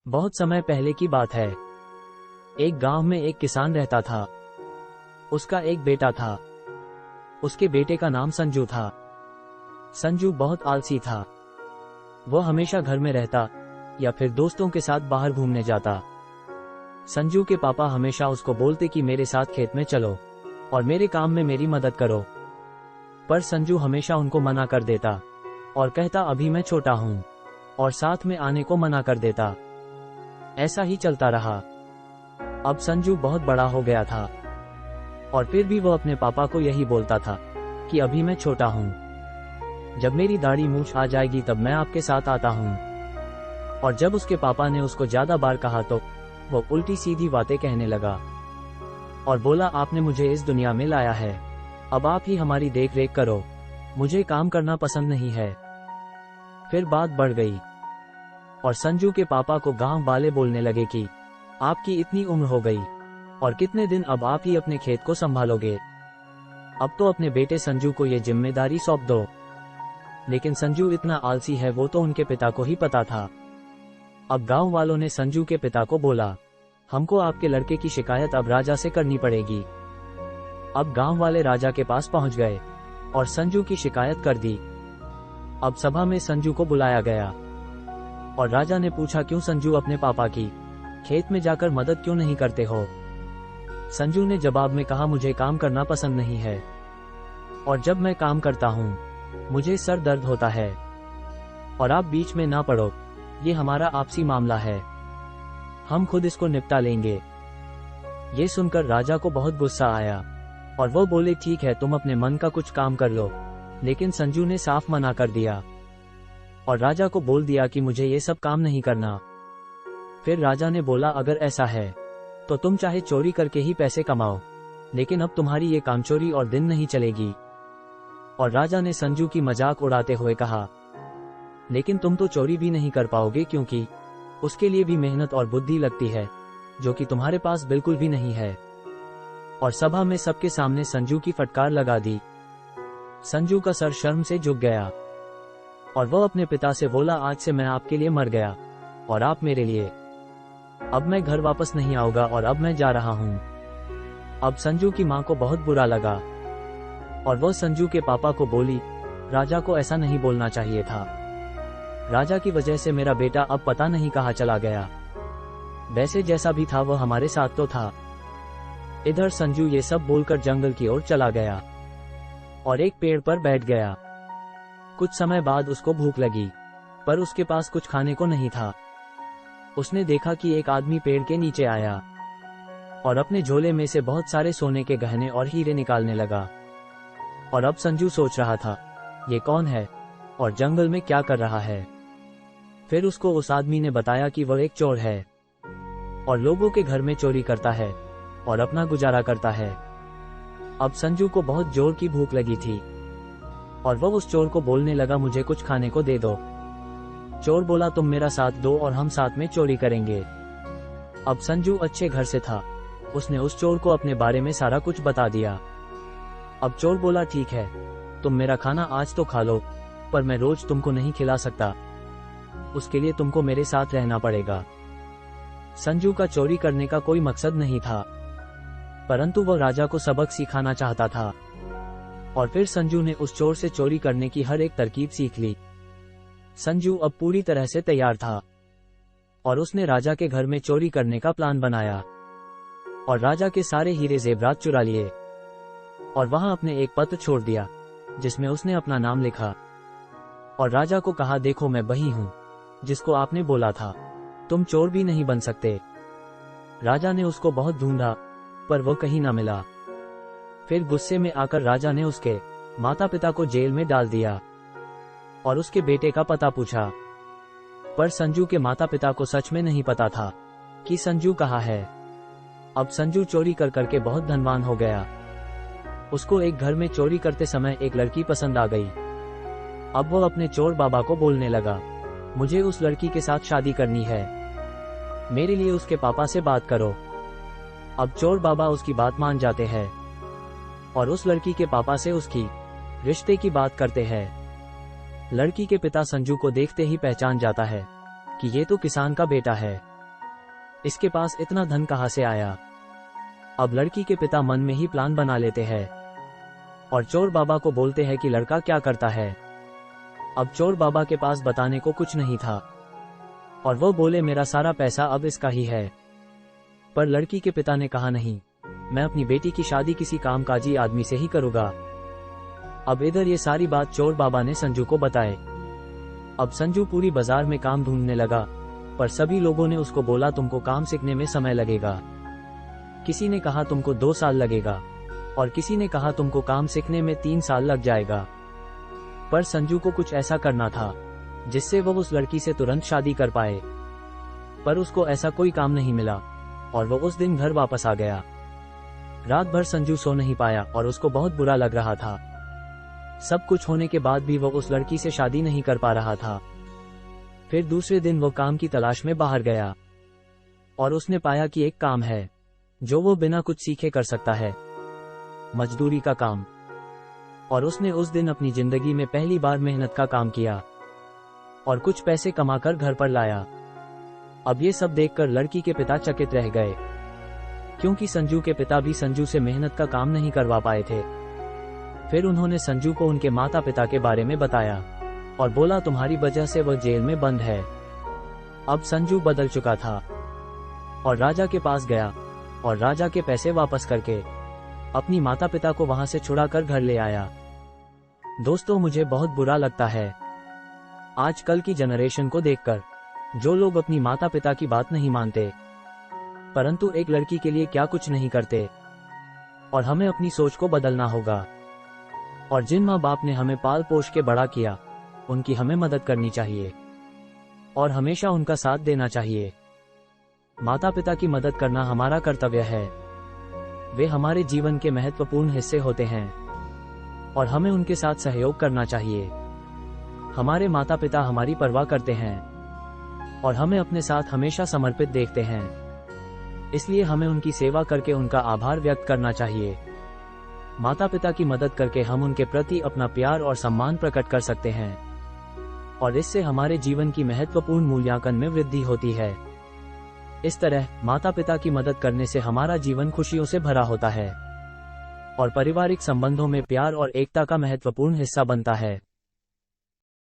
बहुत समय पहले की बात है। एक गांव में एक किसान रहता था। उसका एक बेटा था। उसके बेटे का नाम संजू था। संजू बहुत आलसी था। वो हमेशा घर में रहता या फिर दोस्तों के साथ बाहर घूमने जाता। संजू के पापा हमेशा उसको बोलते कि मेरे साथ खेत में चलो और मेरे काम में मेरी मदद करो, पर संजू हमेशा उनको मना कर देता और कहता अभी मैं छोटा हूं, और साथ में आने को मना कर देता। ऐसा ही चलता रहा। अब संजू बहुत बड़ा हो गया था और फिर भी वो अपने पापा को यही बोलता था कि अभी मैं छोटा हूं, जब मेरी दाढ़ी मूछ आ जाएगी तब मैं आपके साथ आता हूं। और जब उसके पापा ने उसको ज्यादा बार कहा तो वो उल्टी सीधी बातें कहने लगा और बोला आपने मुझे इस दुनिया में लाया है, अब आप ही हमारी देख रेख करो, मुझे काम करना पसंद नहीं है। फिर बात बढ़ गई और संजू के पापा को गांव वाले बोलने लगे कि आपकी इतनी उम्र हो गई और कितने दिन अब आप ही अपने खेत को संभालोगे, अब तो अपने बेटे संजू को ये जिम्मेदारी सौंप दो। लेकिन संजू इतना आलसी है वो तो उनके पिता को ही पता था। अब गांव वालों ने संजू के पिता को बोला हमको आपके लड़के की शिकायत अब राजा से करनी पड़ेगी। अब गांव वाले राजा के पास पहुंच गए और संजू की शिकायत कर दी। अब सभा में संजू को बुलाया गया और राजा ने पूछा क्यों संजू अपने पापा की खेत में जाकर मदद क्यों नहीं करते हो। संजू ने जवाब में कहा मुझे काम करना पसंद नहीं है और जब मैं काम करता हूँ मुझे सर दर्द होता है, और आप बीच में ना पड़ो, ये हमारा आपसी मामला है, हम खुद इसको निपटा लेंगे। ये सुनकर राजा को बहुत गुस्सा आया और वो बोले ठीक है तुम अपने मन का कुछ काम कर लो, लेकिन संजू ने साफ मना कर दिया और राजा को बोल दिया कि मुझे ये सब काम नहीं करना। फिर राजा ने बोला अगर ऐसा है तो तुम चाहे चोरी करके ही पैसे कमाओ, लेकिन अब तुम्हारी ये कामचोरी और दिन नहीं चलेगी। और राजा ने संजू की मजाक उड़ाते हुए कहा लेकिन तुम तो चोरी भी नहीं कर पाओगे क्योंकि उसके लिए भी मेहनत और बुद्धि लगती है, जो कि तुम्हारे पास बिल्कुल भी नहीं है। और सभा में सबके सामने संजू की फटकार लगा दी। संजू का सर शर्म से झुक गया और वह अपने पिता से बोला आज से मैं आपके लिए मर गया और आप मेरे लिए, अब मैं घर वापस नहीं आऊंगा और अब मैं जा रहा हूं। अब संजू की मां को बहुत बुरा लगा और वह संजू के पापा को बोली राजा को ऐसा नहीं बोलना चाहिए था, राजा की वजह से मेरा बेटा अब पता नहीं कहां चला गया, वैसे जैसा भी था वह हमारे साथ तो था। इधर संजू ये सब बोलकर जंगल की ओर चला गया और एक पेड़ पर बैठ गया। कुछ समय बाद उसको भूख लगी, पर उसके पास कुछ खाने को नहीं था। उसने देखा कि एक आदमी पेड़ के नीचे आया और अपने झोले में से बहुत सारे सोने के गहने और हीरे निकालने लगा। और अब संजू सोच रहा था ये कौन है और जंगल में क्या कर रहा है। फिर उसको उस आदमी ने बताया कि वह एक चोर है और लोगों के घर में चोरी करता है और अपना गुजारा करता है। अब संजू को बहुत जोर की भूख लगी थी और वह उस चोर को बोलने लगा मुझे कुछ खाने को दे दो। चोर बोला तुम मेरा साथ दो और हम साथ में चोरी करेंगे। अब संजू अच्छे घर से था, उसने उस चोर को अपने बारे में सारा कुछ बता दिया। अब चोर बोला ठीक है तुम मेरा खाना आज तो खा लो, पर मैं रोज तुमको नहीं खिला सकता, उसके लिए तुमको मेरे साथ रहना पड़ेगा। संजू का चोरी करने का कोई मकसद नहीं था, परंतु वह राजा को सबक सिखाना चाहता था। और फिर संजू ने उस चोर से चोरी करने की हर एक तरकीब सीख ली। संजू अब पूरी तरह से तैयार था और उसने राजा के घर में चोरी करने का प्लान बनाया और राजा के सारे हीरे जेवरात चुरा लिए और वहां अपने एक पत्र छोड़ दिया जिसमें उसने अपना नाम लिखा और राजा को कहा देखो मैं वही हूं जिसको आपने बोला था, तुम चोर भी नहीं बन सकते। राजा ने उसको बहुत ढूंढा पर वो कहीं ना मिला। फिर गुस्से में आकर राजा ने उसके माता पिता को जेल में डाल दिया और उसके बेटे का पता पूछा, पर संजू के माता पिता को सच में नहीं पता था कि संजू कहाँ है। अब संजू चोरी कर करके बहुत धनवान हो गया। उसको एक घर में चोरी करते समय एक लड़की पसंद आ गई। अब वो अपने चोर बाबा को बोलने लगा मुझे उस लड़की के साथ शादी करनी है, मेरे लिए उसके पापा से बात करो। अब चोर बाबा उसकी बात मान जाते हैं और उस लड़की के पापा से उसकी रिश्ते की बात करते हैं। लड़की के पिता संजू को देखते ही पहचान जाता है कि ये तो किसान का बेटा है इसके पास इतना धन कहाँ से आया। अब लड़की के पिता मन में ही प्लान बना लेते हैं और चोर बाबा को बोलते हैं कि लड़का क्या करता है। अब चोर बाबा के पास बताने को कुछ नहीं था और वो बोले मेरा सारा पैसा अब इसका ही है। पर लड़की के पिता ने कहा नहीं, मैं अपनी बेटी की शादी किसी कामकाजी आदमी से ही करूंगा। अब इधर ये सारी बात चोर बाबा ने संजू को बताए। अब संजू पूरी बाजार में काम ढूंढने लगा, पर सभी लोगों ने उसको बोला तुमको काम सीखने में समय लगेगा। किसी ने कहा तुमको 2 साल लगेगा और किसी ने कहा तुमको काम सीखने में 3 साल लग जाएगा। पर संजू को कुछ ऐसा करना था जिससे वो उस लड़की से तुरंत शादी कर पाए। पर उसको ऐसा कोई काम नहीं मिला और वो उस दिन घर वापस आ गया। रात भर संजू सो नहीं पाया और उसको बहुत बुरा लग रहा था। सब कुछ होने के बाद भी वो उस लड़की से शादी नहीं कर पा रहा था। फिर दूसरे दिन वो काम की तलाश में बाहर गया और उसने पाया कि एक काम है जो वो बिना कुछ सीखे कर सकता है, मजदूरी का काम। और उसने उस दिन अपनी जिंदगी में पहली बार मेहनत का काम किया और कुछ पैसे कमाकर घर पर लाया। अब ये सब देखकर लड़की के पिता चकित रह गए, क्योंकि संजू के पिता भी संजू से मेहनत का काम नहीं करवा पाए थे। फिर उन्होंने संजू को उनके माता पिता के बारे में बताया और बोला तुम्हारी वजह से वह जेल में बंद है। अब संजू बदल चुका था और राजा के पास गया और राजा के पैसे वापस करके अपनी माता पिता को वहां से छुड़ाकर घर ले आया। दोस्तों, मुझे बहुत बुरा लगता है आजकल की जनरेशन को देखकर, जो लोग अपनी माता पिता की बात नहीं मानते, परंतु एक लड़की के लिए क्या कुछ नहीं करते। और हमें अपनी सोच को बदलना होगा और जिन माँ बाप ने हमें पाल पोष के बड़ा किया उनकी हमें मदद करनी चाहिए और हमेशा उनका साथ देना चाहिए। माता पिता की मदद करना हमारा कर्तव्य है। वे हमारे जीवन के महत्वपूर्ण हिस्से होते हैं और हमें उनके साथ सहयोग करना चाहिए। हमारे माता पिता हमारी परवाह करते हैं और हमें अपने साथ हमेशा समर्पित देखते हैं, इसलिए हमें उनकी सेवा करके उनका आभार व्यक्त करना चाहिए। माता पिता की मदद करके हम उनके प्रति अपना प्यार और सम्मान प्रकट कर सकते हैं और इससे हमारे जीवन की महत्वपूर्ण मूल्यांकन में वृद्धि होती है। इस तरह माता पिता की मदद करने से हमारा जीवन खुशियों से भरा होता है और पारिवारिक संबंधों में प्यार और एकता का महत्वपूर्ण हिस्सा बनता है।